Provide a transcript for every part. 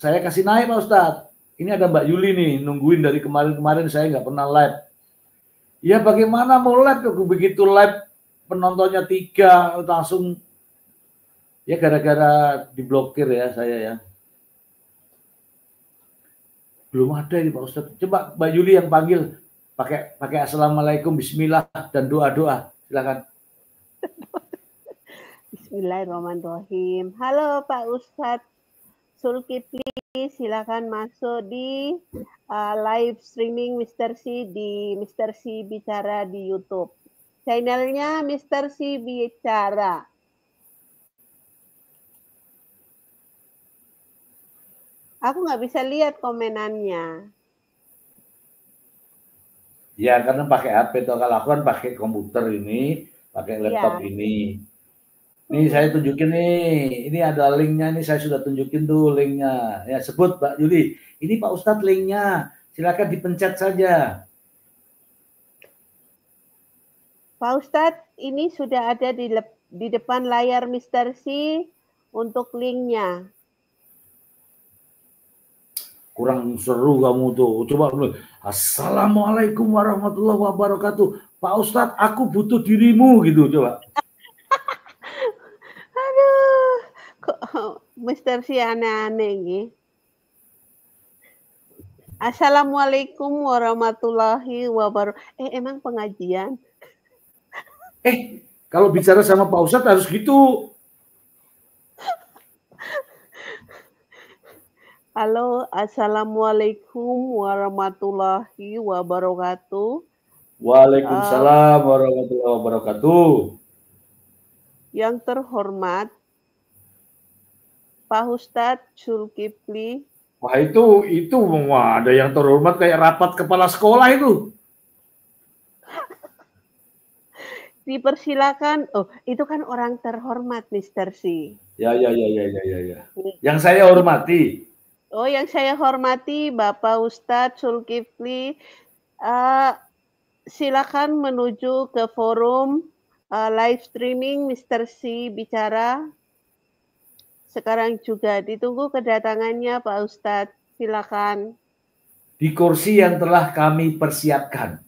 saya kasih naik Pak Ustadz. Ini ada Mbak Yuli nih, nungguin dari kemarin-kemarin saya nggak pernah live. Ya bagaimana mau live, begitu live penontonnya 3, langsung ya gara-gara diblokir ya saya ya. Belum ada ini Pak Ustadz. Coba Mbak Yuli yang panggil, pakai assalamualaikum, bismillah dan doa-doa. Silakan. Bismillahirrahmanirrahim. Halo Pak Ustadz Zulkifli, silakan masuk di live streaming Mr. C di Mr. C Bicara di YouTube. Channelnya Mr. C Bicara. Aku nggak bisa lihat komenannya. Ya karena pakai HP atau kalau aku kan pakai komputer ini, pakai laptop ini. Nih saya tunjukin nih, ini ada linknya nih, saya sudah tunjukin tuh linknya. Ya sebut Mbak Yuli, ini Pak Ustadz linknya, silakan dipencet saja. Pak Ustadz, ini sudah ada di depan layar Mr. C untuk linknya. Kurang seru kamu tuh, coba assalamualaikum warahmatullahi wabarakatuh. Pak Ustadz, aku butuh dirimu gitu, coba. Aduh, kok Mr. C aneh-aneh nih. Assalamualaikum warahmatullahi wabarakatuh. Emang pengajian? Kalau bicara sama Pak Ustadz harus gitu. Halo, assalamualaikum warahmatullahi wabarakatuh. Waalaikumsalam warahmatullahi wabarakatuh. Yang terhormat Pak Ustadz Zulkifli. Wah itu ada yang terhormat kayak rapat kepala sekolah itu. Dipersilakan. Oh, itu kan orang terhormat, Mr. C. Ya. Yang saya hormati. Oh, yang saya hormati Bapak Ustadz Zulkifli. Silakan menuju ke forum live streaming Mr. C Bicara. Sekarang juga ditunggu kedatangannya Pak Ustadz. Silakan. Di kursi yang telah kami persiapkan.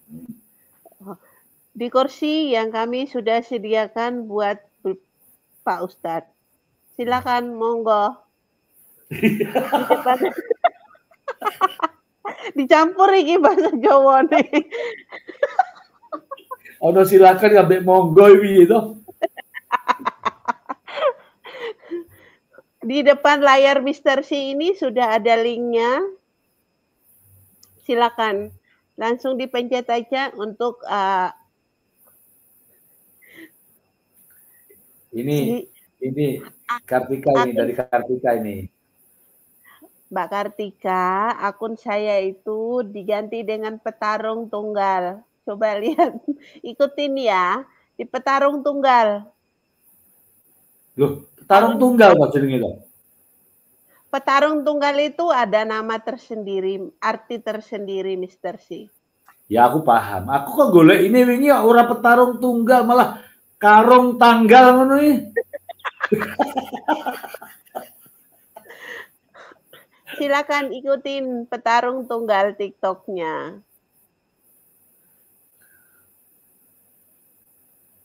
Di kursi yang kami sudah sediakan buat Pak Ustadz. Silakan, monggo. Di depan. Dicampur iki bahasa Jawa nih. Ono silakan ngambil monggo itu. Di depan layar Mr. C ini sudah ada linknya. Silakan langsung dipencet aja untuk ini Kartika ini dari Kartika ini. Mbak Kartika, akun saya itu diganti dengan petarung tunggal. Coba lihat, ikutin ya, di petarung tunggal. Loh, petarung tunggal Pak jenenge lho. Petarung tunggal itu ada nama tersendiri, arti tersendiri Mr. C. Ya aku paham. Aku kok golek ini wingi ora petarung tunggal malah karung tanggal ngono iki. Silakan ikutin petarung tunggal TikTok-nya.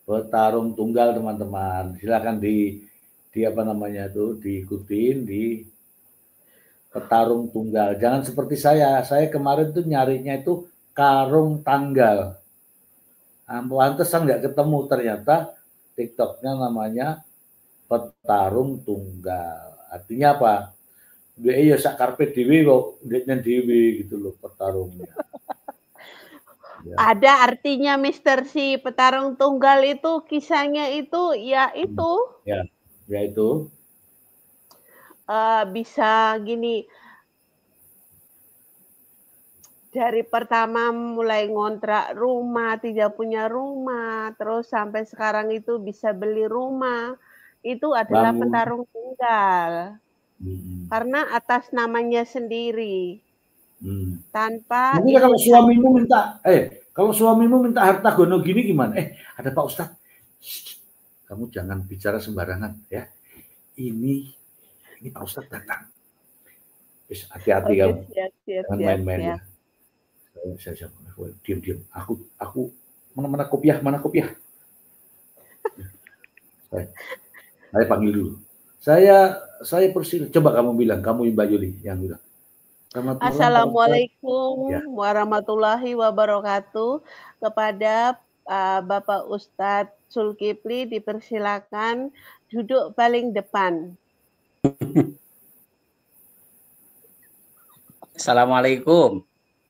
Petarung tunggal teman-teman. Silakan di apa namanya itu diikutin di petarung tunggal. Jangan seperti saya. Saya kemarin tuh nyarinya itu karung tanggal. Pantesan nggak ketemu, ternyata TikToknya namanya petarung tunggal. Artinya apa? Dia ya sak karpet dhewe kok ndekne dhewe gitu loh petarungnya. Ya. Ada artinya Mr. C, petarung tunggal itu kisahnya itu ya itu. Ya itu. Bisa gini. Dari pertama mulai ngontrak rumah, tidak punya rumah, terus sampai sekarang itu bisa beli rumah, itu adalah petarung tunggal. Karena atas namanya sendiri. Tanpa ini kalau suamimu minta kalau suamimu minta harta gono gini gimana? Ada Pak Ustadz. Kamu jangan bicara sembarangan ya. Ini Pak Ustadz datang. Hati-hati Oke, kamu, siap, siap, jangan siap, main-main ya. siap. Saya diam. Aku mana kopiah, mana kopiah. Saya panggil dulu. Saya persil. Coba kamu bilang, kamu Mbak Yuli yang bilang. Selamat malam Pak Ustadz. Assalamualaikum Ya. warahmatullahi wabarakatuh. Kepada Bapak Ustadz Zulkifli dipersilakan duduk paling depan. Assalamualaikum.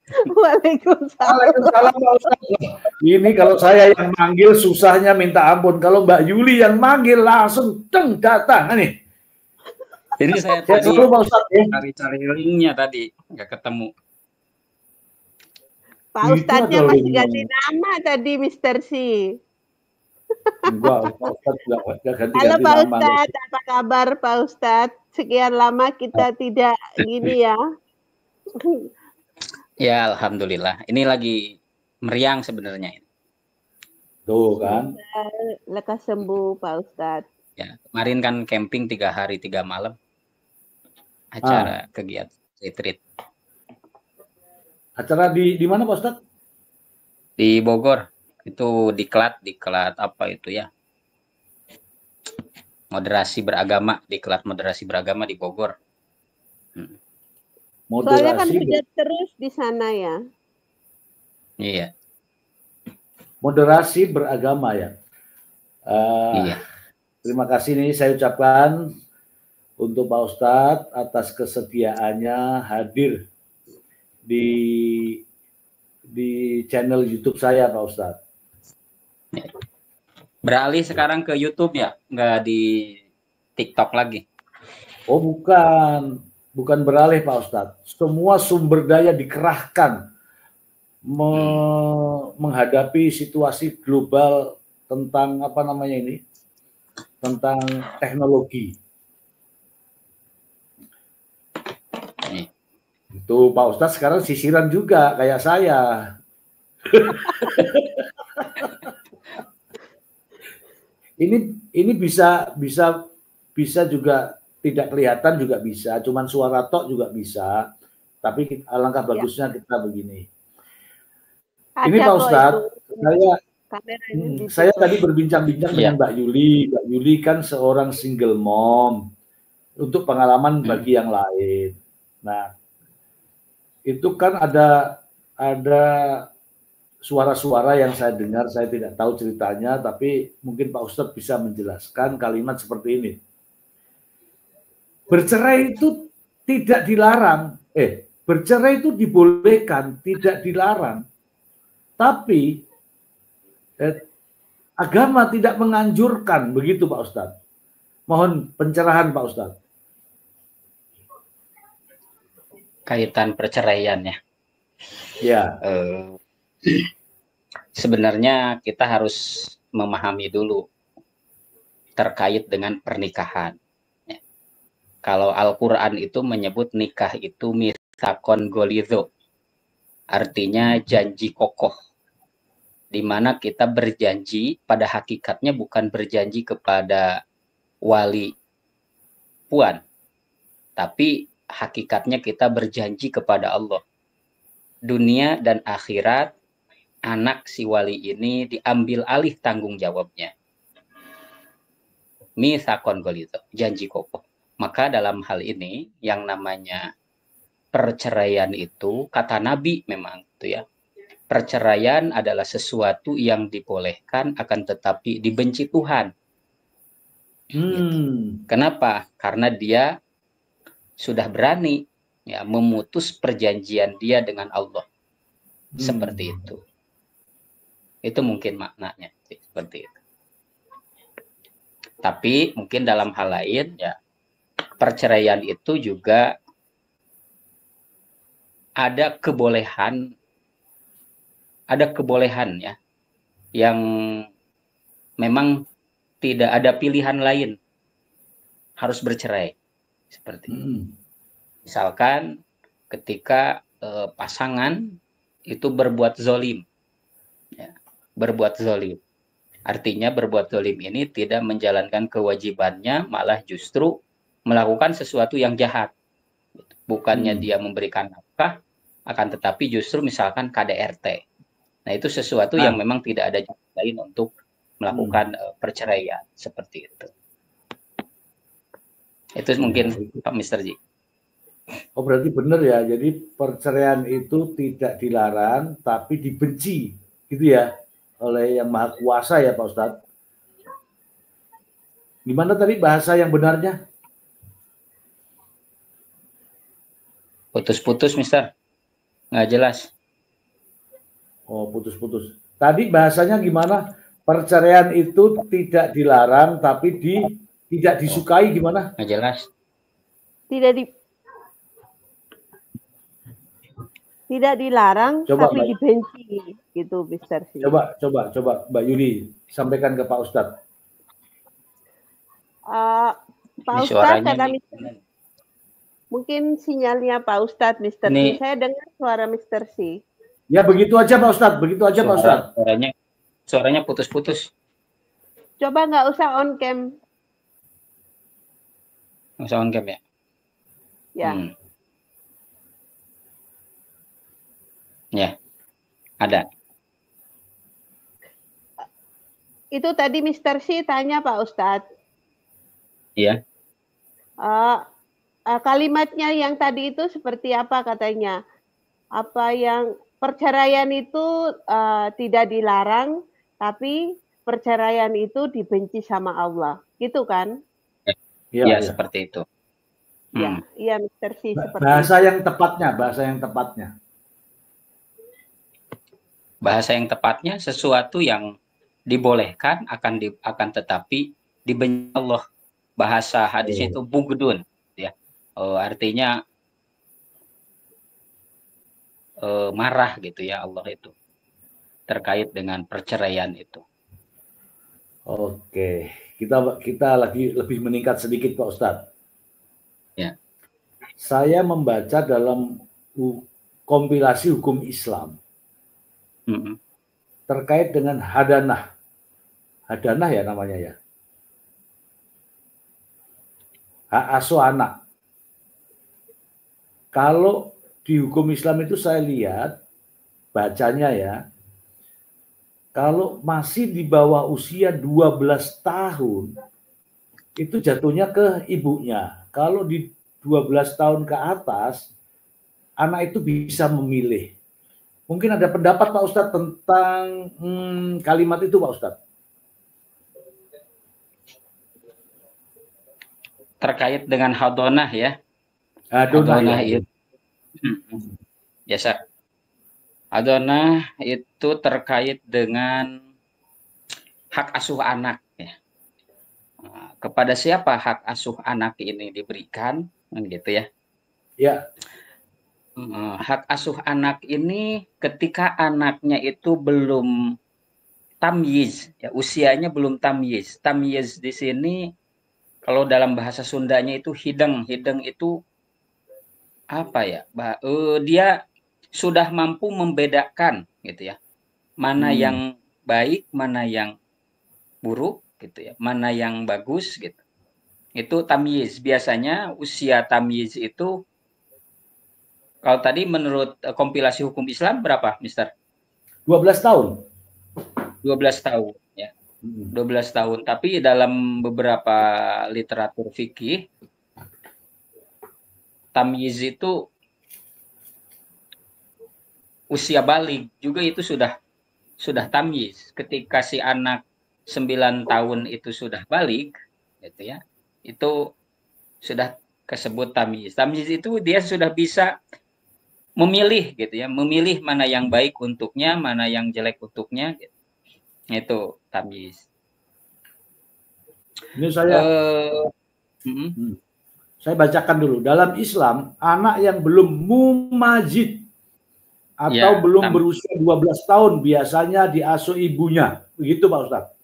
Waalaikumsalam. Waalaikumsalam Pak Ustadz. Ini kalau saya yang manggil susahnya minta ampun. Kalau Mbak Yuli yang manggil langsung datang nih. Ini saya Ya, tadi Pak Ustadz, ya. cari linknya tadi nggak ketemu. Pak Itu Ustadznya ada masih linknya. ganti nama tadi, Mr. C. Enggak, Pak Ustadz nggak ganti-ganti Halo Pak nama. Ustadz, apa kabar Pak Ustadz? Sekian lama kita tidak gini ya. Ya, alhamdulillah. Ini lagi meriang sebenarnya. Tuh kan. Lekas sembuh Pak Ustadz. Ya, kemarin kan camping 3 hari 3 malam. Acara kegiatan retreat. Acara di mana Pak Ustadz? Di Bogor. Itu diklat apa itu ya? Moderasi beragama, diklat moderasi beragama di Bogor. Soalnya kan hujan terus di sana ya. Iya. Moderasi beragama ya. Iya. Terima kasih nih saya ucapkan untuk Pak Ustadz atas kesediaannya hadir di channel YouTube saya Pak Ustadz. Beralih sekarang ke YouTube ya, nggak di TikTok lagi. Oh bukan beralih Pak Ustadz. Semua sumber daya dikerahkan menghadapi situasi global tentang apa namanya ini, tentang teknologi. Itu Pak Ustadz sekarang sisiran juga kayak saya. Ini bisa juga tidak kelihatan juga bisa, cuman suara tok juga bisa. Tapi alangkah bagusnya kita begini. Ini Pak Ustadz, saya tadi berbincang-bincang dengan Mbak Yuli. Mbak Yuli kan seorang single mom untuk pengalaman bagi yang lain. Nah, itu kan ada suara-suara yang saya dengar, saya tidak tahu ceritanya, tapi mungkin Pak Ustadz bisa menjelaskan kalimat seperti ini. Bercerai itu tidak dilarang, bercerai itu dibolehkan, tidak dilarang. Tapi agama tidak menganjurkan, begitu Pak Ustadz. Mohon pencerahan Pak Ustadz. Kaitan perceraiannya. Ya. Sebenarnya kita harus memahami dulu terkait dengan pernikahan. Kalau Al-Quran itu menyebut nikah itu mitsaqon ghalidho, artinya janji kokoh, di mana kita berjanji pada hakikatnya bukan berjanji kepada wali puan, tapi hakikatnya kita berjanji kepada Allah. Dunia dan akhirat anak si wali ini diambil alih tanggung jawabnya. Mitsaqon ghalidho, janji kokoh. Maka dalam hal ini yang namanya perceraian itu kata Nabi memang itu ya. Perceraian adalah sesuatu yang dibolehkan akan tetapi dibenci Tuhan. Gitu. Kenapa? Karena dia sudah berani ya memutus perjanjian dia dengan Allah. Seperti itu. Itu mungkin maknanya seperti itu. Tapi mungkin dalam hal lain ya perceraian itu juga ada kebolehan ya yang memang tidak ada pilihan lain, harus bercerai seperti itu. Misalkan ketika pasangan itu berbuat zolim ya, artinya berbuat zolim ini tidak menjalankan kewajibannya, malah justru melakukan sesuatu yang jahat. bukannya dia memberikan nafkah, akan tetapi justru misalkan KDRT. Nah, itu sesuatu yang memang tidak ada jalan lain untuk melakukan perceraian seperti itu. Itu mungkin Pak Mr. Ji. Oh, berarti benar ya. Jadi perceraian itu tidak dilarang, tapi dibenci, gitu ya, oleh Yang Maha Kuasa ya Pak Ustadz. Gimana tadi bahasa yang benarnya? Putus-putus, Mister. Nggak jelas. Oh, putus-putus. Tadi bahasanya gimana? Perceraian itu tidak dilarang, tapi tidak disukai gimana? Nggak jelas. Tidak dilarang, coba, tapi dibenci, gitu, Mister. Coba Mbak Yuli sampaikan ke Pak Ustadz. Pak Ustadz, mungkin sinyalnya Pak Ustadz, Mister C. Saya dengar suara Mister C. Ya begitu aja Pak Ustadz, Pak Ustadz. Suaranya putus-putus. Coba nggak usah on cam. Nggak usah on cam ya? Ya. Ya, ada. Itu tadi Mister C tanya Pak Ustadz. Iya. Kalimatnya yang tadi itu seperti apa katanya? Apa yang perceraian itu tidak dilarang, tapi perceraian itu dibenci sama Allah, gitu kan? Iya, seperti itu. Iya, Mister C. Bahasa yang tepatnya. Bahasa yang tepatnya sesuatu yang dibolehkan akan tetapi dibenci Allah. Bahasa hadisnya itu bugdun, ya. Artinya marah gitu ya Allah itu terkait dengan perceraian itu. Oke, kita lagi lebih meningkat sedikit Pak Ustadz. Ya. Saya membaca dalam kompilasi hukum Islam terkait dengan hadanah ya namanya ya, hak asuh anak. Kalau di hukum Islam itu saya lihat bacanya ya, kalau masih di bawah usia 12 tahun itu jatuhnya ke ibunya. Kalau di 12 tahun ke atas anak itu bisa memilih. Mungkin ada pendapat Pak Ustadz tentang kalimat itu Pak Ustadz. Terkait dengan hadonah ya. Hadonah itu. Biasa. Hadonah itu terkait dengan hak asuh anak ya. Kepada siapa hak asuh anak ini diberikan, gitu ya? Ya. Hak asuh anak ini ketika anaknya itu belum tamyiz, ya, usianya belum tamyiz. Tamyiz di sini kalau dalam bahasa Sundanya itu hideng. Hideng itu apa ya? Dia sudah mampu membedakan gitu ya. Mana yang baik, mana yang buruk gitu ya. Mana yang bagus gitu. Itu tamyiz. Biasanya usia tamyiz itu kalau tadi menurut kompilasi hukum Islam berapa, Mister? 12 tahun. 12 tahun ya. 12 tahun, tapi dalam beberapa literatur fikih tamyiz itu usia balik juga itu sudah tamyiz. Ketika si anak 9 tahun itu sudah balik gitu ya. Itu sudah kesebut tamyiz. Tamyiz itu dia sudah bisa memilih gitu ya, memilih mana yang baik untuknya, mana yang jelek untuknya gitu. Itu tamyiz. Ini saya bacakan dulu. Dalam Islam, anak yang belum mumajid atau belum berusia 12 tahun biasanya diasuh ibunya. Begitu Pak Ustadz?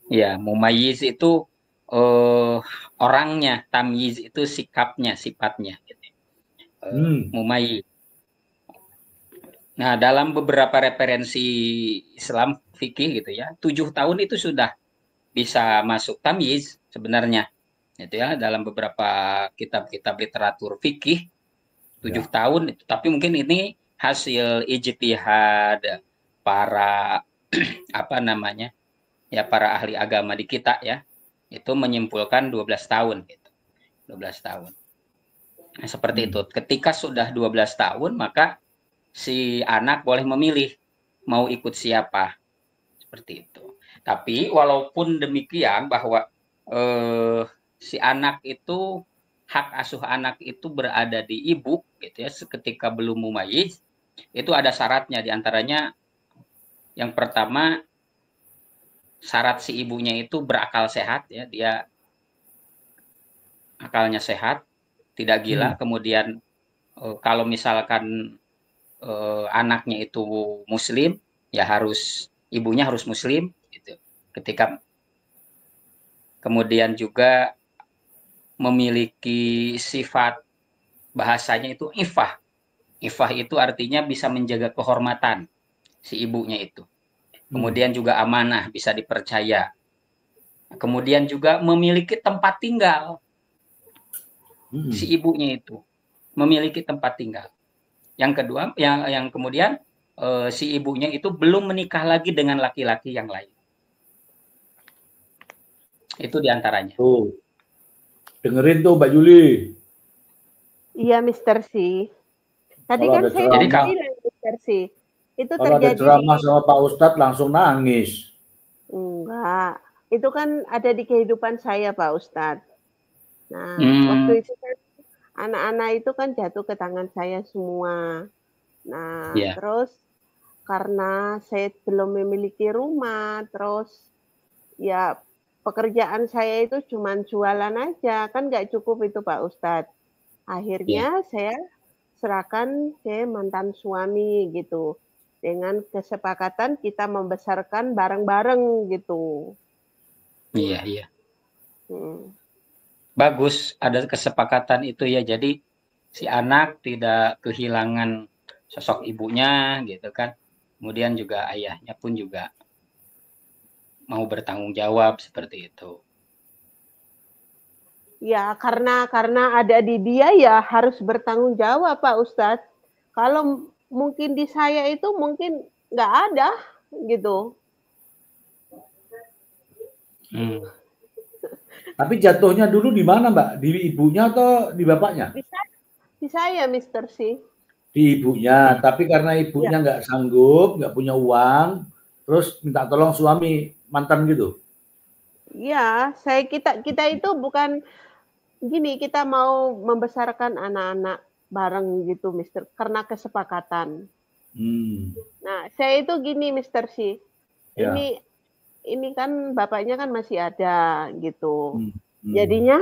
Ya, mumayyiz itu orangnya, tamyiz itu sikapnya, sifatnya gitu. Mumayyiz. Nah, dalam beberapa referensi Islam fikih gitu ya, 7 tahun itu sudah bisa masuk tamyiz sebenarnya. itu ya, dalam beberapa kitab-kitab literatur fikih 7 tahun itu. Tapi mungkin ini hasil ijtihad para apa namanya ya, para ahli agama di kita ya, itu menyimpulkan 12 tahun gitu. 12 tahun. Nah, seperti itu. Ketika sudah 12 tahun, maka si anak boleh memilih mau ikut siapa. Seperti itu. Tapi walaupun demikian bahwa si anak itu, hak asuh anak itu berada di ibu gitu ya, ketika belum mumayyiz, itu ada syaratnya, diantaranya yang pertama, syarat si ibunya itu berakal sehat ya, dia akalnya sehat, tidak gila. Kemudian kalau misalkan anaknya itu muslim, ya harus ibunya harus muslim gitu. Ketika kemudian juga memiliki sifat, bahasanya itu ifah. Ifah itu artinya bisa menjaga kehormatan si ibunya itu. Kemudian juga amanah, bisa dipercaya. Kemudian juga memiliki tempat tinggal. Si ibunya itu memiliki tempat tinggal. Yang kedua, yang kemudian si ibunya itu belum menikah lagi dengan laki-laki yang lain. Itu diantaranya. Tuh. Dengerin tuh Mbak Juli. Iya, Mr. C. Tadi Kalau kan ada saya ceramah, bilang, Mr. C. Itu kalau ada terjadi ceramah sama Pak Ustadz langsung nangis. Enggak. Itu kan ada di kehidupan saya, Pak Ustadz. Nah, waktu itu kan anak-anak itu kan jatuh ke tangan saya semua. Nah, terus karena saya belum memiliki rumah, terus ya pekerjaan saya itu cuma jualan aja, kan nggak cukup itu Pak Ustadz. Akhirnya saya serahkan ke mantan suami gitu. Dengan kesepakatan kita membesarkan bareng-bareng gitu. Iya, iya. Bagus, ada kesepakatan itu ya. Jadi si anak tidak kehilangan sosok ibunya gitu kan. Kemudian juga ayahnya pun juga mau bertanggung jawab seperti itu. Ya, karena ada di dia ya harus bertanggung jawab Pak Ustadz. Kalau mungkin di saya itu mungkin nggak ada gitu. Tapi jatuhnya dulu di mana Mbak? Di ibunya atau di bapaknya? Di saya, Mr. C. Di ibunya, tapi karena ibunya nggak sanggup, nggak punya uang, terus minta tolong suami mantan gitu. Iya, kita itu bukan gini, kita mau membesarkan anak-anak bareng gitu, Mister, karena kesepakatan. Nah, saya itu gini, Mister C. Ini kan bapaknya kan masih ada gitu. Jadinya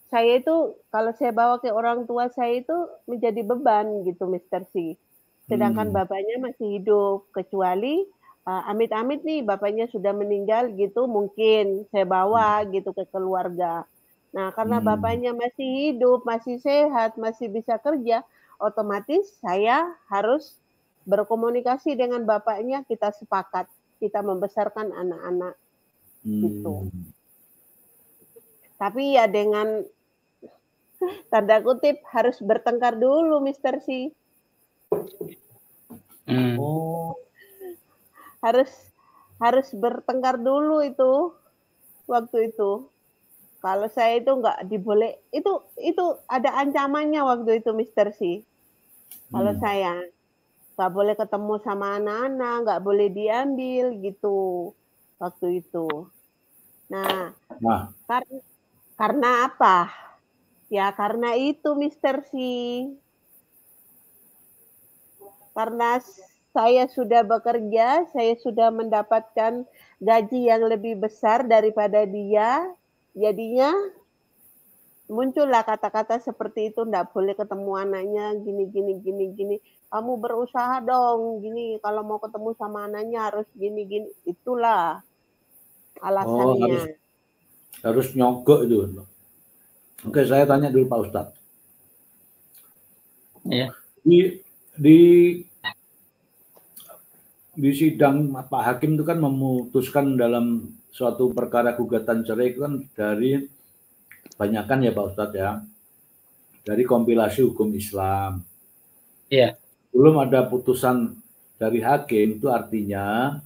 saya itu kalau saya bawa ke orang tua saya itu menjadi beban gitu, Mister C. Sedangkan bapaknya masih hidup, kecuali amit-amit nih bapaknya sudah meninggal gitu, mungkin saya bawa gitu ke keluarga. Nah, karena bapaknya masih hidup, masih sehat, masih bisa kerja, otomatis saya harus berkomunikasi dengan bapaknya, kita sepakat, kita membesarkan anak-anak gitu. Tapi ya dengan tanda kutip harus bertengkar dulu, Mister C. Harus bertengkar dulu itu waktu itu. Kalau saya itu nggak diboleh, itu ada ancamannya waktu itu, Mister C. Kalau saya nggak boleh ketemu sama anak-anak, nggak boleh diambil gitu waktu itu. Nah. Karena apa? Ya karena itu, Mister C. Karena saya sudah bekerja, saya sudah mendapatkan gaji yang lebih besar daripada dia, jadinya muncullah kata-kata seperti itu, enggak boleh ketemu anaknya, gini. Kamu berusaha dong, gini, kalau mau ketemu sama anaknya harus gini. Itulah alasannya. Harus nyogok itu. Oke, saya tanya dulu Pak Ustadz. Iya. Di sidang Pak Hakim itu kan memutuskan dalam suatu perkara gugatan cerai itu kan dari kebanyakan ya Pak Ustadz ya, dari kompilasi hukum Islam. Iya. Belum ada putusan dari hakim, itu artinya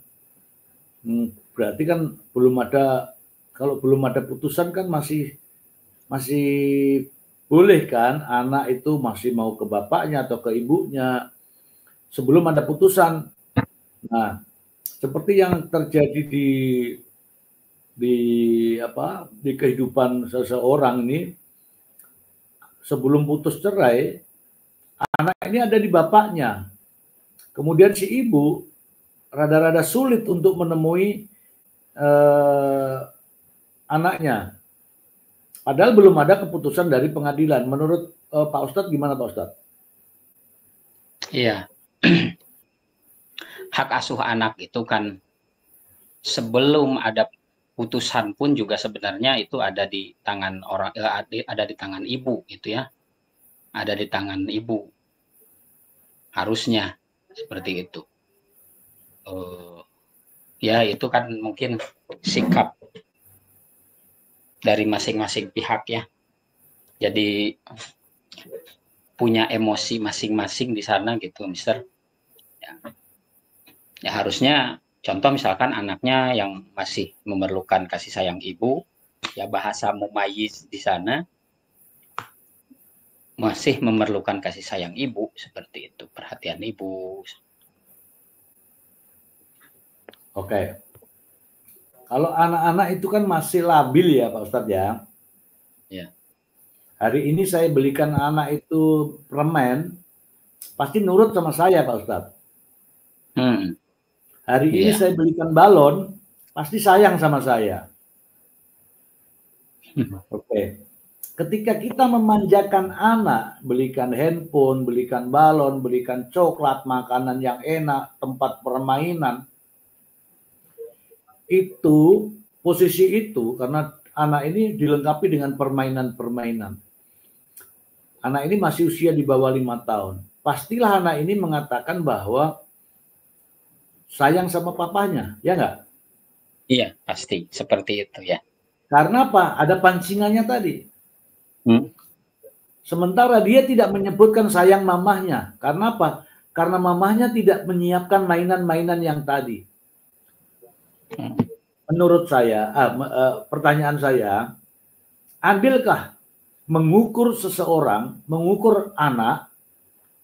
berarti kan belum ada, kalau belum ada putusan kan masih boleh kan anak itu masih mau ke bapaknya atau ke ibunya sebelum ada putusan. Nah, seperti yang terjadi di kehidupan seseorang ini, sebelum putus cerai, anak ini ada di bapaknya. Kemudian si ibu rada-rada sulit untuk menemui anaknya. Padahal belum ada keputusan dari pengadilan. Menurut Pak Ustadz gimana Pak Ustadz? Iya. Hak asuh anak itu kan sebelum ada putusan pun juga sebenarnya itu ada di tangan orang, ada di tangan ibu gitu ya. Ada di tangan ibu. Harusnya seperti itu. Ya itu kan mungkin sikap dari masing-masing pihak ya. Jadi punya emosi masing-masing di sana gitu, Mister. Ya harusnya contoh misalkan anaknya yang masih memerlukan kasih sayang ibu, ya bahasa mumayyiz di sana masih memerlukan kasih sayang ibu seperti itu, perhatian ibu. Oke. Kalau anak-anak itu kan masih labil ya Pak Ustadz ya. Ya. Hari ini saya belikan anak itu permen, pasti nurut sama saya Pak Ustadz. Hari ini saya belikan balon, pasti sayang sama saya. Oke. Ketika kita memanjakan anak, belikan handphone, belikan balon, belikan coklat, makanan yang enak, tempat permainan, itu posisi itu karena anak ini dilengkapi dengan permainan-permainan. Anak ini masih usia di bawah 5 tahun. Pastilah anak ini mengatakan bahwa sayang sama papanya, ya nggak? Iya, pasti seperti itu ya. Karena apa? Ada pancingannya tadi. Sementara dia tidak menyebutkan sayang mamahnya. Karena apa? Karena mamahnya tidak menyiapkan mainan-mainan yang tadi. Menurut saya, pertanyaan saya, adilkah mengukur seseorang, mengukur anak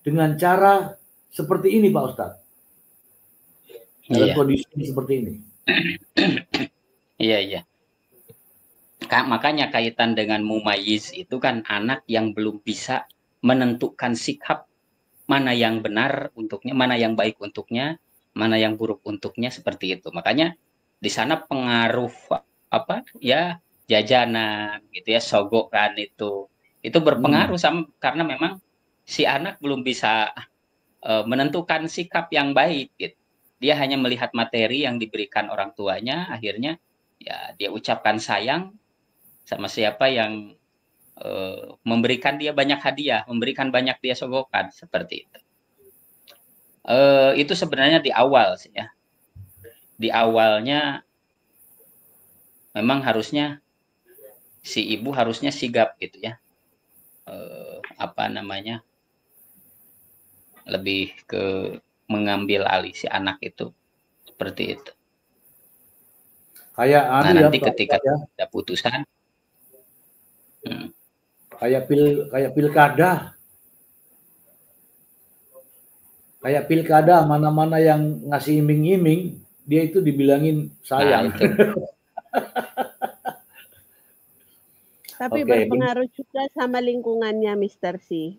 dengan cara seperti ini Pak Ustadz? Dalam kondisi seperti ini. Iya. Makanya kaitan dengan mumayyiz itu kan anak yang belum bisa menentukan sikap mana yang benar untuknya, mana yang baik untuknya, mana yang buruk untuknya, seperti itu. Makanya di sana pengaruh ya jajanan gitu ya, sogokan itu berpengaruh sama, karena memang si anak belum bisa menentukan sikap yang baik gitu. Dia hanya melihat materi yang diberikan orang tuanya, akhirnya ya dia ucapkan sayang sama siapa yang memberikan dia banyak hadiah, memberikan banyak dia sogokan, seperti itu. Itu sebenarnya di awal sih ya. Di awalnya memang harusnya si ibu harusnya sigap gitu ya. Lebih ke mengambil alih si anak itu, seperti itu. Kayak nanti ketika ada putusan, kayak pilkada. Kayak pilkada, mana-mana yang ngasih iming-iming, dia itu dibilangin sayang. Nah, itu. Tapi berpengaruh juga sama lingkungannya, Mister C.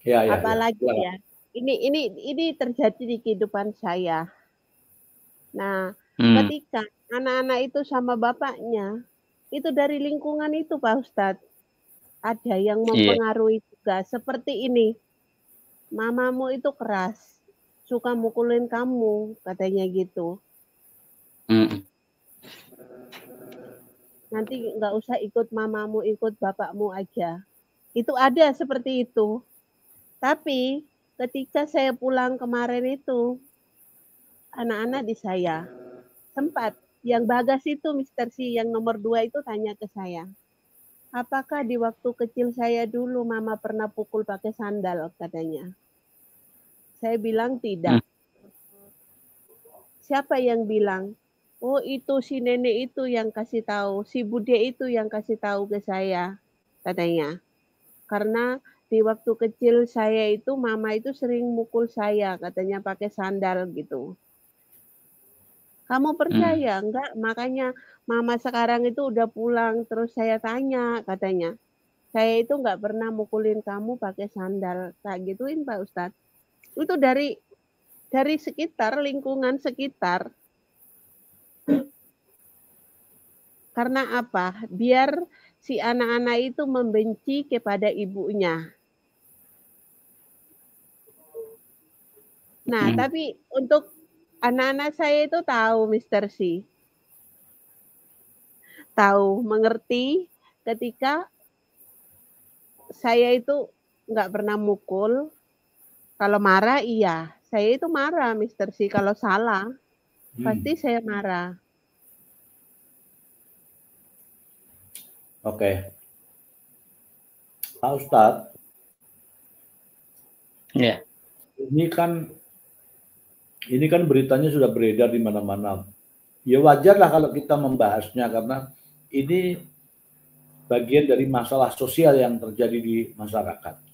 Ya. Apalagi ya, ini terjadi di kehidupan saya. Nah, ketika anak-anak itu sama bapaknya, itu dari lingkungan itu Pak Ustadz. Ada yang mempengaruhi juga, seperti ini. Mamamu itu keras, suka mukulin kamu, katanya gitu. Nanti nggak usah ikut mamamu, ikut bapakmu aja. Itu ada seperti itu. Tapi ketika saya pulang kemarin itu, anak-anak di saya sempat, yang Bagas itu Mister C, yang nomor 2 itu tanya ke saya, apakah di waktu kecil saya dulu mama pernah pukul pakai sandal, katanya. Saya bilang tidak. Siapa yang bilang? Oh, itu si nenek itu yang kasih tahu, si bude itu yang kasih tahu ke saya, katanya. Karena di waktu kecil saya itu mama itu sering mukul saya, katanya pakai sandal gitu. Kamu percaya enggak? Makanya mama sekarang itu udah pulang, terus saya tanya, katanya, saya itu enggak pernah mukulin kamu pakai sandal. Tak gituin Pak Ustadz. Itu dari sekitar, lingkungan sekitar. Karena apa? Biar si anak-anak itu membenci kepada ibunya. Nah, tapi untuk anak-anak saya itu tahu, Mr. C. Tahu, mengerti ketika saya itu nggak pernah mukul. Kalau marah, iya. Saya itu marah, Mr. C. Kalau salah, pasti saya marah. Oke. Pak Ustadz. Ya. Ini kan beritanya sudah beredar di mana-mana. Ya wajar lah kalau kita membahasnya karena ini bagian dari masalah sosial yang terjadi di masyarakat.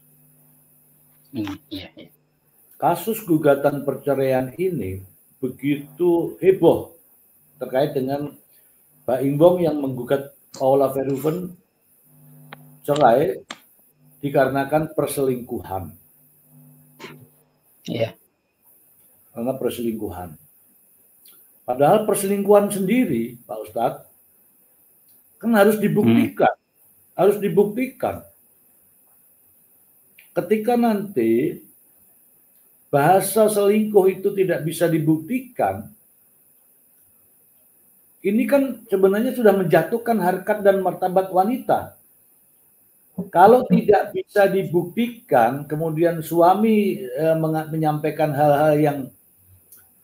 Kasus gugatan perceraian ini begitu heboh terkait dengan Mbak Imbong yang menggugat Paula Verhoeven cerai dikarenakan perselingkuhan. Iya. Karena perselingkuhan. Padahal perselingkuhan sendiri, Pak Ustadz, kan harus dibuktikan. Harus dibuktikan. Ketika nanti bahasa selingkuh itu tidak bisa dibuktikan, ini kan sebenarnya sudah menjatuhkan harkat dan martabat wanita. Kalau tidak bisa dibuktikan, kemudian suami menyampaikan hal-hal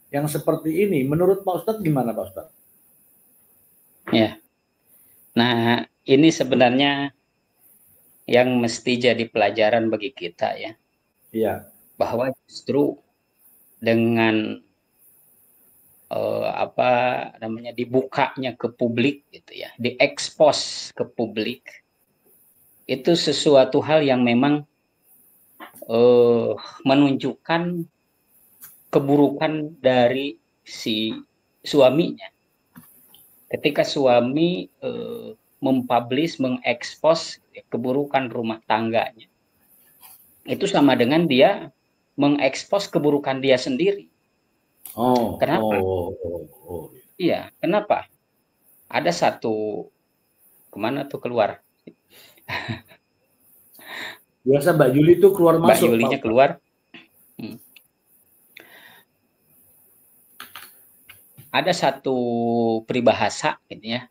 yang seperti ini, menurut Pak Ustadz gimana Pak Ustadz? Ya, nah ini sebenarnya yang mesti jadi pelajaran bagi kita ya. Iya. Bahwa justru dengan dibukanya ke publik gitu ya, diekspos ke publik, itu sesuatu hal yang memang menunjukkan keburukan dari si suaminya. Ketika suami mempublish, mengekspos keburukan rumah tangganya, itu sama dengan dia mengekspos keburukan dia sendiri. Kenapa? Iya, kenapa? Ada satu, kemana tuh keluar? Biasa Mbak Yuli tuh keluar masuk. Mbak Yulinya keluar. Ada satu peribahasa gitu ya.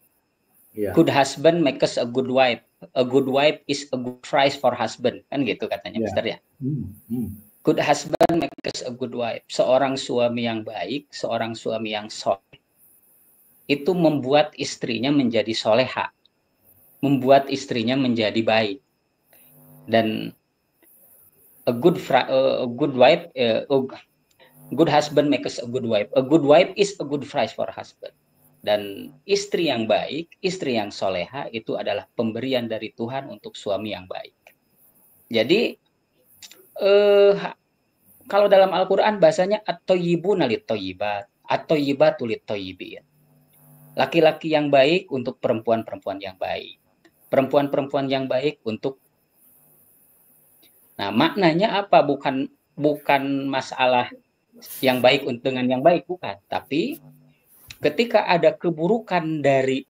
Good husband makes a good wife. A good wife is a good price for husband. Kan gitu katanya, Mister ya. Good husband makes a good wife. Seorang suami yang baik, seorang suami yang soleh, itu membuat istrinya menjadi soleha, membuat istrinya menjadi baik. Dan good husband makes a good wife. A good wife is a good price for husband. Dan istri yang baik, istri yang soleha itu adalah pemberian dari Tuhan untuk suami yang baik. Jadi kalau dalam Al-Quran bahasanya at-toyibuna lit-toyibat, at-toyibatu lit-toyibin. Laki-laki yang baik untuk perempuan-perempuan yang baik. Perempuan-perempuan yang baik untuk. Nah, maknanya apa? Bukan masalah yang baik dengan yang baik, bukan. Tapi ketika ada keburukan dari